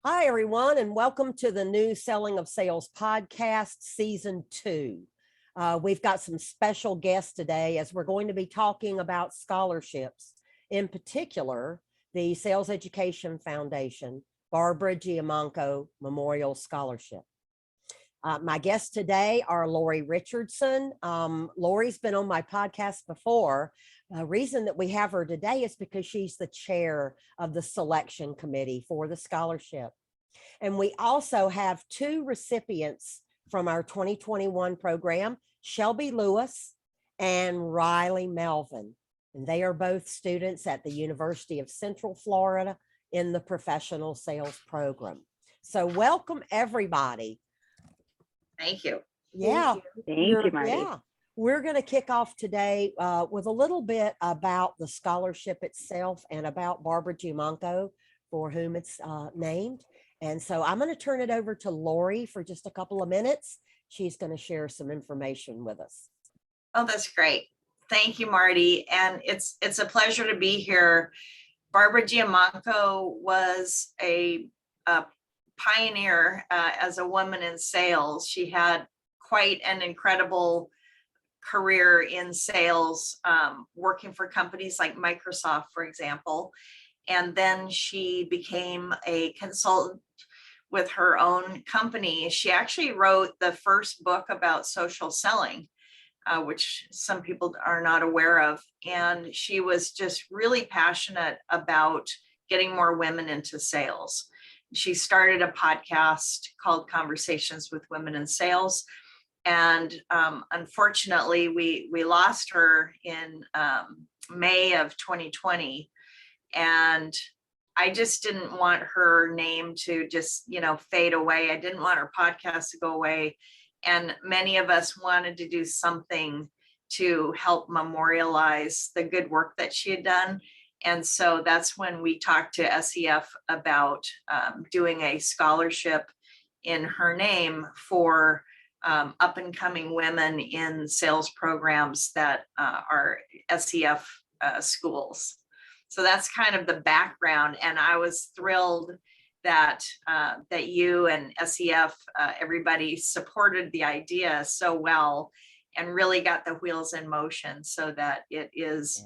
Hi, everyone, and welcome to the new Selling of Sales podcast, season 2. We've got some special guests today as we're going to be talking about scholarships, in particular, the Sales Education Foundation, Barbara Giamanco Memorial Scholarship. My guests today are Lori Richardson. Lori's been on my podcast before. The reason that we have her today is because she's the chair of the selection committee for the scholarship. And we also have 2 recipients from our 2021 program, Shelby Lewis and Riley Melvin. And they are both students at the University of Central Florida in the professional sales program. So welcome, everybody. Thank you. Yeah. Thank you, Marty. Yeah. We're going to kick off today with a little bit about the scholarship itself and about Barbara Giamanco, for whom it's named. And so I'm going to turn it over to Lori for just a couple of minutes. She's going to share some information with us. Oh, that's great. Thank you, Marty. And it's a pleasure to be here. Barbara Giamanco was a pioneer as a woman in sales. She had quite an incredible career in sales, working for companies like Microsoft, for example. And then she became a consultant with her own company. She actually wrote the first book about social selling, which some people are not aware of. And she was just really passionate about getting more women into sales. She started a podcast called Conversations with Women in Sales. And unfortunately, we lost her in May of 2020. And I just didn't want her name to just, fade away. I didn't want her podcast to go away. And many of us wanted to do something to help memorialize the good work that she had done. And so that's when we talked to SEF about doing a scholarship in her name for up and coming women in sales programs that are SEF schools. So that's kind of the background. And I was thrilled that you and SEF, everybody supported the idea so well and really got the wheels in motion so that it is,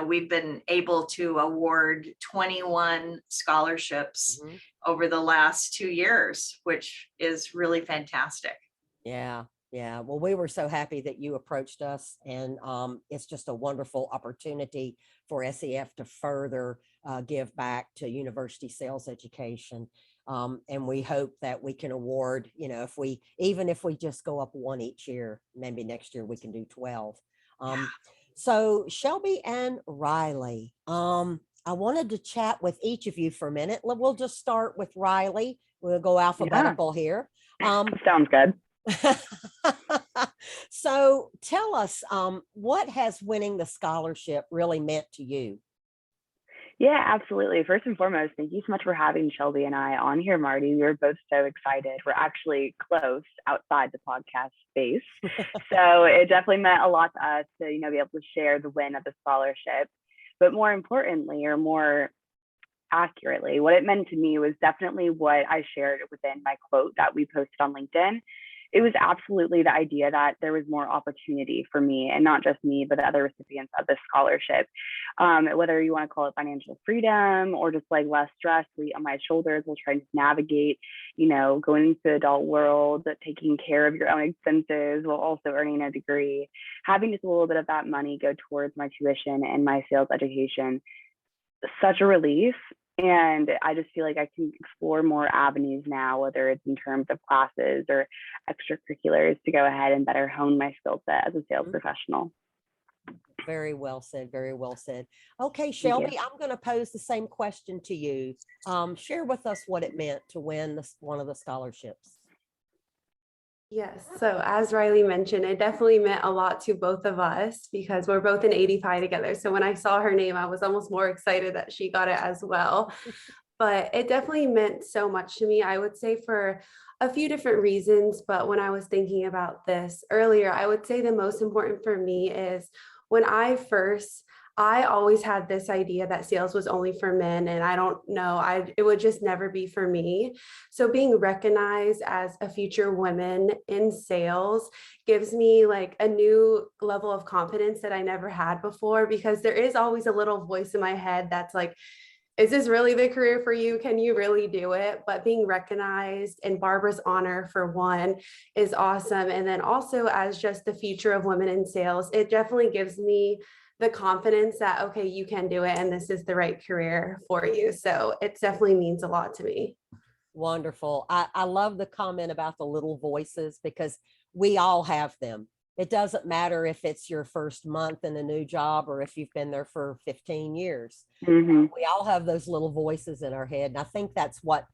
we've been able to award 21 scholarships over the last 2 years, which is really fantastic. Yeah. Yeah. Well, we were so happy that you approached us, and it's just a wonderful opportunity for SEF to further give back to university sales education. And we hope that we can award, even if we just go up 1 each year, maybe next year we can do 12. So Shelby and Riley, I wanted to chat with each of you for a minute. We'll just start with Riley. We'll go alphabetical here. Sounds good. So tell us, what has winning the scholarship really meant to you? Yeah, absolutely. First and foremost, thank you so much for having Shelby and I on here, Marty. We're both so excited. We're actually close outside the podcast space. So it definitely meant a lot to us to, be able to share the win of the scholarship. But more importantly, or more accurately, what it meant to me was definitely what I shared within my quote that we posted on LinkedIn. It was absolutely the idea that there was more opportunity for me, and not just me, but the other recipients of this scholarship. Whether you want to call it financial freedom or just like less stress on my shoulders, we'll try to navigate, going into the adult world, taking care of your own expenses while also earning a degree, having just a little bit of that money go towards my tuition and my sales education. Such a relief. And I just feel like I can explore more avenues now, whether it's in terms of classes or extracurriculars, to go ahead and better hone my skill set as a sales professional. Very well said. Very well said. Okay, Shelby, I'm going to pose the same question to you. Share with us what it meant to win one of the scholarships. Yes. So as Riley mentioned, it definitely meant a lot to both of us because we're both in 85 together. So when I saw her name, I was almost more excited that she got it as well. But it definitely meant so much to me, I would say, for a few different reasons. But when I was thinking about this earlier, I would say the most important for me is when I first I always had this idea that sales was only for men, and I don't know, it would just never be for me. So being recognized as a future woman in sales gives me like a new level of confidence that I never had before, because there is always a little voice in my head that's like, is this really the career for you? Can you really do it? But being recognized in Barbara's honor for one is awesome. And then also as just the future of women in sales, it definitely gives me the confidence that, okay, you can do it and this is the right career for you. So it definitely means a lot to me. Wonderful. I love the comment about the little voices, because we all have them. It doesn't matter if it's your first month in a new job or if you've been there for 15 years. Mhm. We all have those little voices in our head. And I think that's what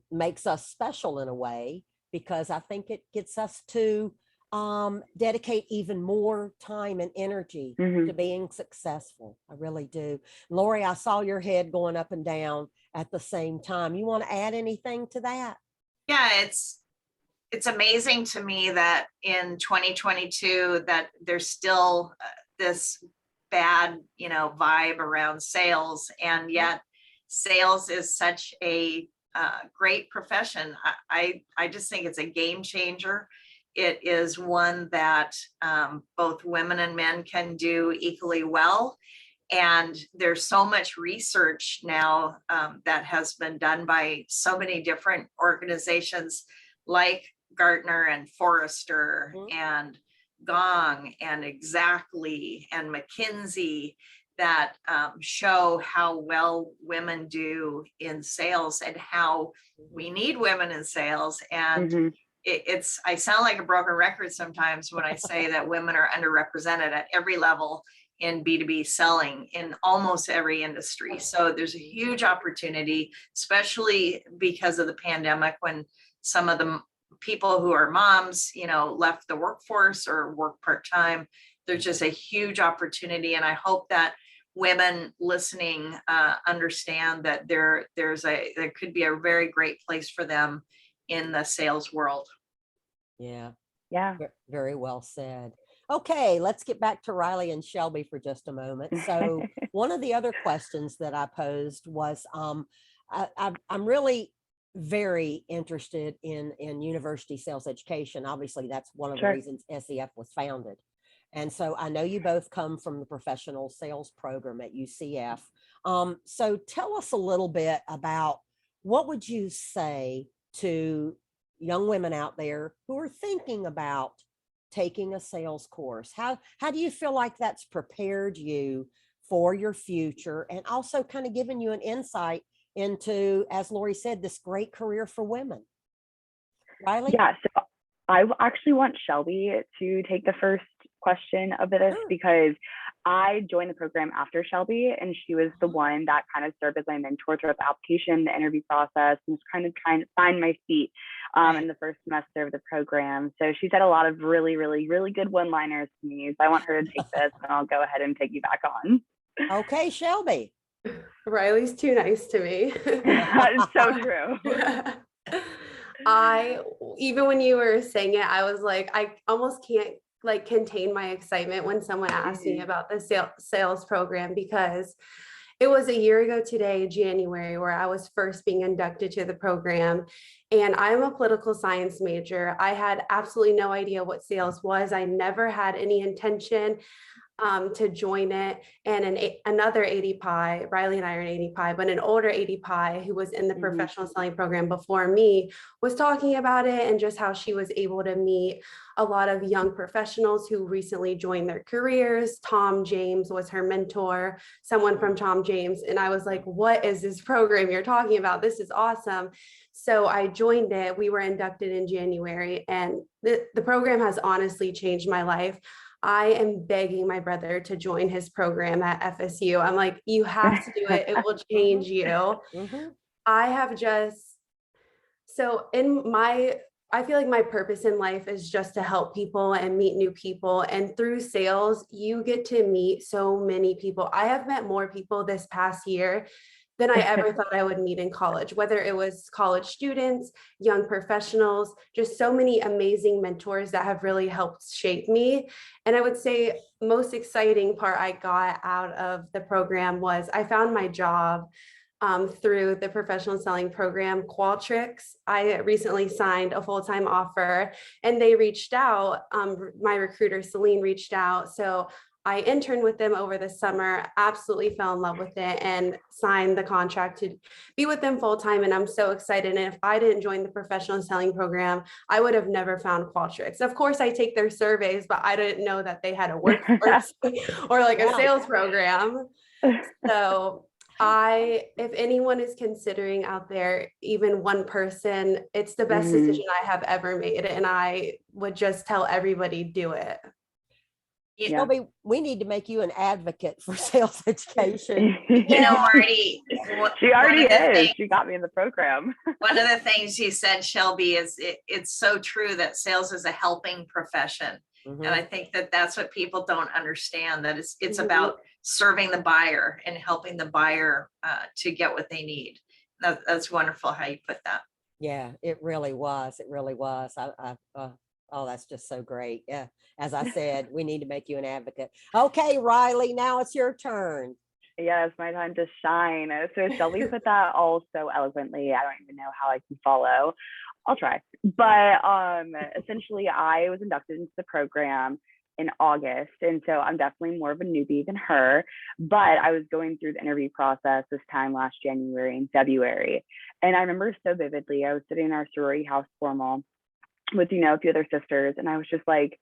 makes us special in a way, because I think it gets us to dedicate even more time and energy to being successful. I really do. Lori, I saw your head going up and down at the same time. You want to add anything to that? Yeah, it's amazing to me that in 2022 that there's still this bad, vibe around sales, and yet sales is such a great profession. I just think it's a game changer. It is one that both women and men can do equally well. And there's so much research now that has been done by so many different organizations like Gartner and Forrester and Gong and Exactly and McKinsey that show how well women do in sales and how we need women in sales. And I sound like a broken record sometimes when I say that women are underrepresented at every level in B2B selling in almost every industry. So there's a huge opportunity, especially because of the pandemic, when some of the people who are moms, left the workforce or work part-time. There's just a huge opportunity. And I hope that women listening understand that there could be a very great place for them in the sales world. Yeah. Yeah. Very well said. Okay, let's get back to Riley and Shelby for just a moment. So one of the other questions that I posed was, I'm really very interested in university sales education. Obviously, that's one of the reasons SEF was founded. And so I know you both come from the professional sales program at UCF. So tell us a little bit about, what would you say to young women out there who are thinking about taking a sales course? How do you feel like that's prepared you for your future, and also kind of given you an insight into, as Lori said, this great career for women? Riley? Yeah, so I actually want Shelby to take the first question of this, because I joined the program after Shelby, and she was the one that kind of served as my mentor throughout the application, the interview process, and was kind of trying to find my feet in the first semester of the program. So she said a lot of really, really, really good one-liners to me. So I want her to take this, and I'll go ahead and take you back on. Okay, Shelby. Riley's too nice to me. It's so true. Even when you were saying it, I was like, I almost can't like contain my excitement when someone asked me about the sales program, because it was a year ago today, January, where I was first being inducted to the program. And I'm a political science major. I had absolutely no idea what sales was. I never had any intention to join it. And another AD-PI, Riley and I are an AD-PI, but an older AD-PI who was in the professional selling program before me was talking about it, and just how she was able to meet a lot of young professionals who recently joined their careers. Tom James was her mentor, someone from Tom James. And I was like, what is this program you're talking about? This is awesome. So I joined it. We were inducted in January, and the program has honestly changed my life. I am begging my brother to join his program at FSU. I'm like, you have to do it. It will change you. I have just, I feel like my purpose in life is just to help people and meet new people. And through sales, you get to meet so many people. I have met more people this past year than I ever thought I would meet in college, whether it was college students, young professionals, just so many amazing mentors that have really helped shape me. And I would say most exciting part I got out of the program was I found my job through the professional selling program, Qualtrics. I recently signed a full-time offer and they reached out. My recruiter, Celine, reached out. So I interned with them over the summer, absolutely fell in love with it and signed the contract to be with them full-time. And I'm so excited. And if I didn't join the professional selling program, I would have never found Qualtrics. Of course, I take their surveys, but I didn't know that they had a workforce or like a sales program. So if anyone is considering out there, even one person, it's the best decision I have ever made. And I would just tell everybody, do it. Shelby, we need to make you an advocate for sales education. You know, Marty, she already is. She got me in the program. One of the things you said, Shelby, is it's so true that sales is a helping profession. And I think that that's what people don't understand, that it's about serving the buyer and helping the buyer to get what they need. That's wonderful how you put that. Yeah, it really was. It really was. Oh, that's just so great. Yeah. As I said, we need to make you an advocate. Okay, Riley, now it's your turn. Yeah, it's my time to shine. So Shelby put that all so eloquently. I don't even know how I can follow. I'll try. But essentially, I was inducted into the program in August. And so I'm definitely more of a newbie than her. But I was going through the interview process this time last January and February. And I remember so vividly, I was sitting in our sorority house formal with, a few other sisters. And I was just like,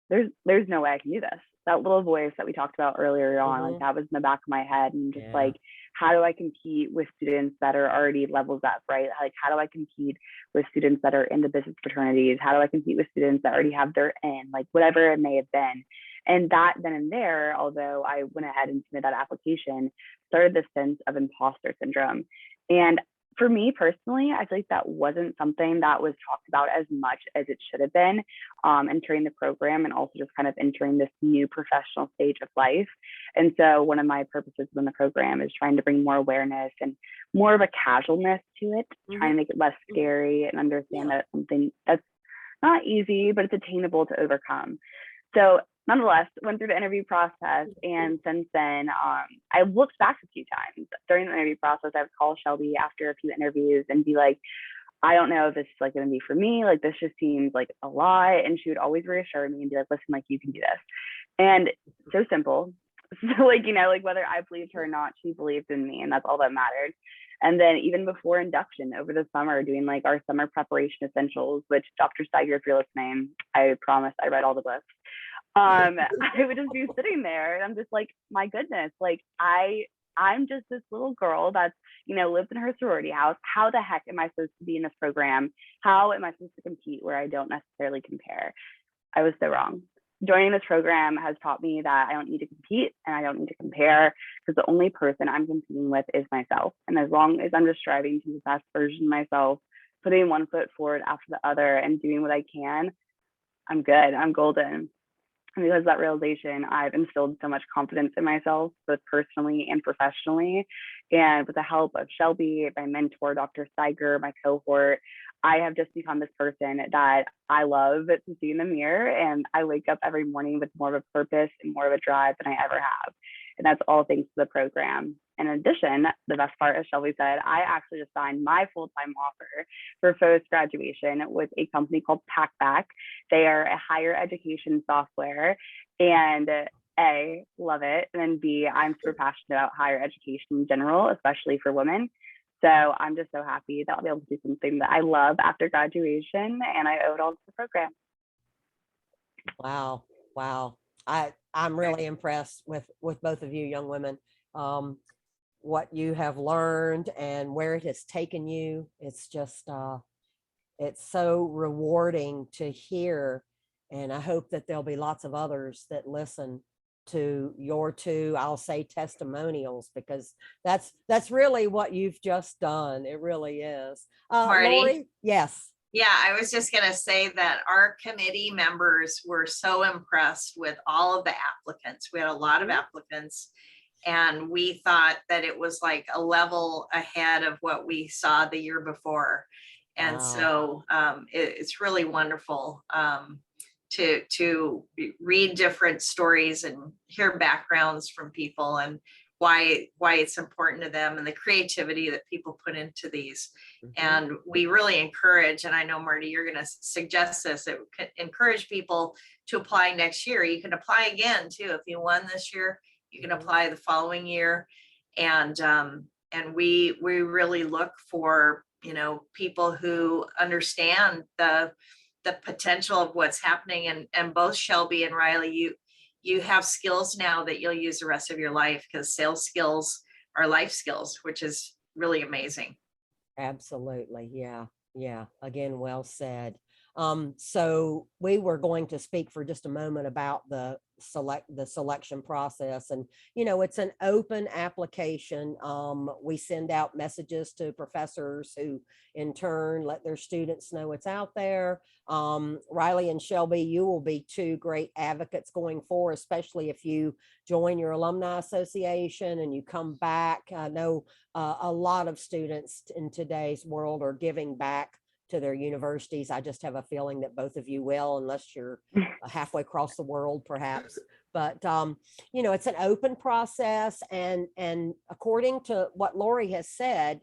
there's no way I can do this. That little voice that we talked about earlier on, like that was in the back of my head. And just like, how do I compete with students that are already levels up, right? Like, how do I compete with students that are in the business fraternities? How do I compete with students that already have their in, like whatever it may have been? And that then and there, although I went ahead and submitted that application, started this sense of imposter syndrome. And for me personally, I feel like that wasn't something that was talked about as much as it should have been entering the program and also just kind of entering this new professional stage of life. And so one of my purposes in the program is trying to bring more awareness and more of a casualness to it, trying to make it less scary and understand that it's something that's not easy, but it's attainable to overcome. So nonetheless, went through the interview process. And since then, I looked back a few times during the interview process. I would call Shelby after a few interviews and be like, I don't know if this is like going to be for me. Like, this just seems like a lot. And she would always reassure me and be like, listen, like, you can do this. And so simple. So like, like whether I believed her or not, she believed in me, and that's all that mattered. And then even before induction over the summer, doing like our summer preparation essentials, which Dr. Steiger, if you're listening, I promise I read all the books. I would just be sitting there and I'm just like, my goodness, like I'm just this little girl that's, lives in her sorority house. How the heck am I supposed to be in this program? How am I supposed to compete where I don't necessarily compare? I was so wrong. Joining this program has taught me that I don't need to compete and I don't need to compare, because the only person I'm competing with is myself. And as long as I'm just striving to be the best version of myself, putting one foot forward after the other and doing what I can, I'm good. I'm golden. And because of that realization, I've instilled so much confidence in myself, both personally and professionally. And with the help of Shelby, my mentor, Dr. Steiger, my cohort, I have just become this person that I love to see in the mirror. And I wake up every morning with more of a purpose and more of a drive than I ever have. And that's all thanks to the program. In addition, the best part, as Shelby said, I actually just signed my full-time offer for post-graduation with a company called Packback. They are a higher education software, and A, love it, and then B, I'm super passionate about higher education in general, especially for women. So I'm just so happy that I'll be able to do something that I love after graduation, and I owe it all to the program. Wow. Wow. I'm really impressed with both of you young women. What you have learned and where it has taken you. It's just, it's so rewarding to hear. And I hope that there'll be lots of others that listen to your two, I'll say, testimonials, because that's really what you've just done. It really is. Marty? Lori? Yes. Yeah, I was just going to say that our committee members were so impressed with all of the applicants. We had a lot of applicants, And we thought that it was like a level ahead of what we saw the year before. And Wow. so it's really wonderful to read different stories and hear backgrounds from people and why it's important to them and the creativity that people put into these. And we really encourage, and I know Marty, you're going to suggest this, it could encourage people to apply next year. You can apply again too. If you won this year, you can apply the following year. And we really look for, you know, people who understand the potential of what's happening. And both Shelby and Riley, you have skills now that you'll use the rest of your life, because sales skills are life skills, which is really amazing. Absolutely. Yeah. Yeah. Again, well said. So we were going to speak for just a moment about the selection process, and you know, it's an open application. We send out messages to professors who in turn let their students know it's out there. Riley and Shelby, you will be two great advocates going forward, especially if you join your alumni association and you come back. I know a lot of students in today's world are giving back to their universities. I just have a feeling that both of you will, unless you're halfway across the world, perhaps. But you know, it's an open process, and according to what Lori has said,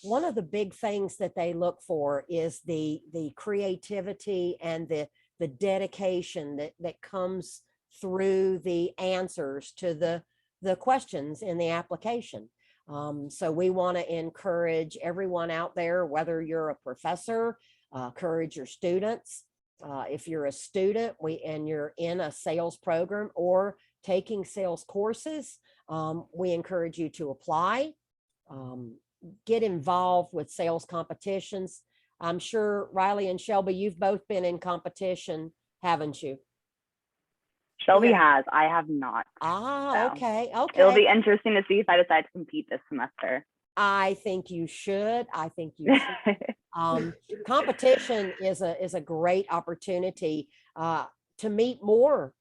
one of the big things that they look for is the creativity and the dedication that comes through the answers to the questions in the application. So we want to encourage everyone out there, whether you're a professor, encourage your students. If you're a student and you're in a sales program or taking sales courses, we encourage you to apply, get involved with sales competitions. I'm sure Riley and Shelby, you've both been in competition, haven't you? Shelby has. I have not. Ah, So okay. it'll be interesting to see if I decide to compete this semester. I think you should. I think you should. Competition is a great opportunity to meet more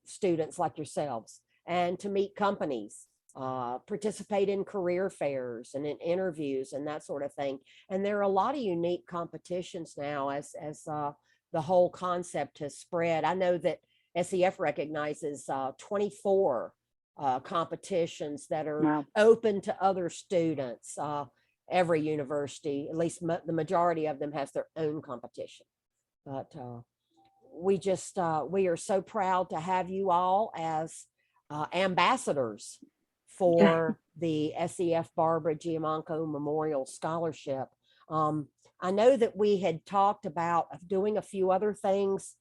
students like yourselves, and to meet companies, participate in career fairs and in interviews and that sort of thing. And there are a lot of unique competitions now as the whole concept has spread. I know that SEF recognizes 24 competitions that are open to other students. Every university, at least the majority of them, has their own competition. But we are so proud to have you all as ambassadors for the SEF Barbara Giamanco Memorial Scholarship. I know that we had talked about doing a few other things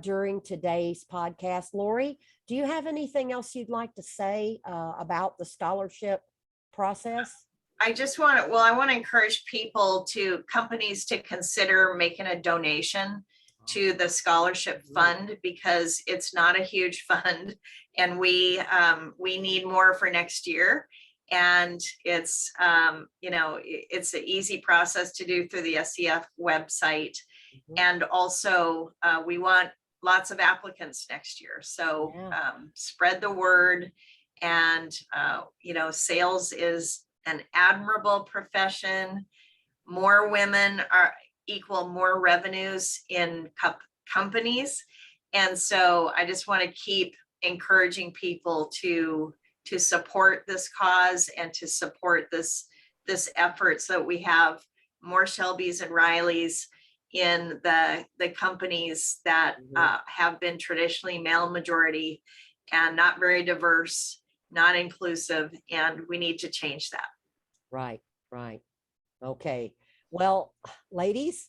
during today's podcast. Lori, do you have anything else you'd like to say about the scholarship process? I want to encourage companies to consider making a donation to the scholarship fund, because it's not a huge fund, and we need more for next year. And it's it's an easy process to do through the SEF website. And also we want lots of applicants next year. So spread the word. And sales is an admirable profession. More women equal more revenues in companies. And so I just want to keep encouraging people to support this cause and to support this effort, so that we have more Shelbys and Rileys in the companies that have been traditionally male majority and not very diverse, not inclusive, and we need to change that. Right. Okay. Well, ladies,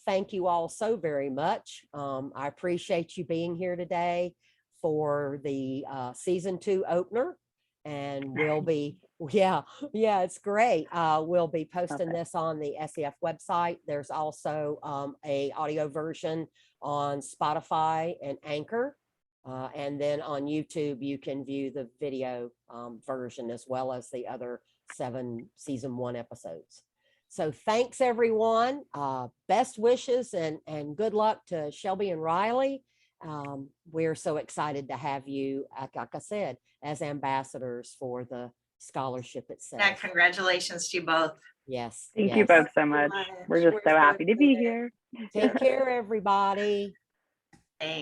thank you all so very much. I appreciate you being here today for the season 2 opener, and we'll be, it's great. We'll be posting this on the SEF website. There's also a audio version on Spotify and Anchor. And then on YouTube, you can view the video version, as well as the other 7 season 1 episodes. So thanks, everyone. Best wishes and good luck to Shelby and Riley. We're so excited to have you, like I said, as ambassadors for the scholarship Yeah, itself. congratulations to you both. Yes. Thank you yes. both so much. We're just so happy to be excited. here. Take care, everybody. Thanks.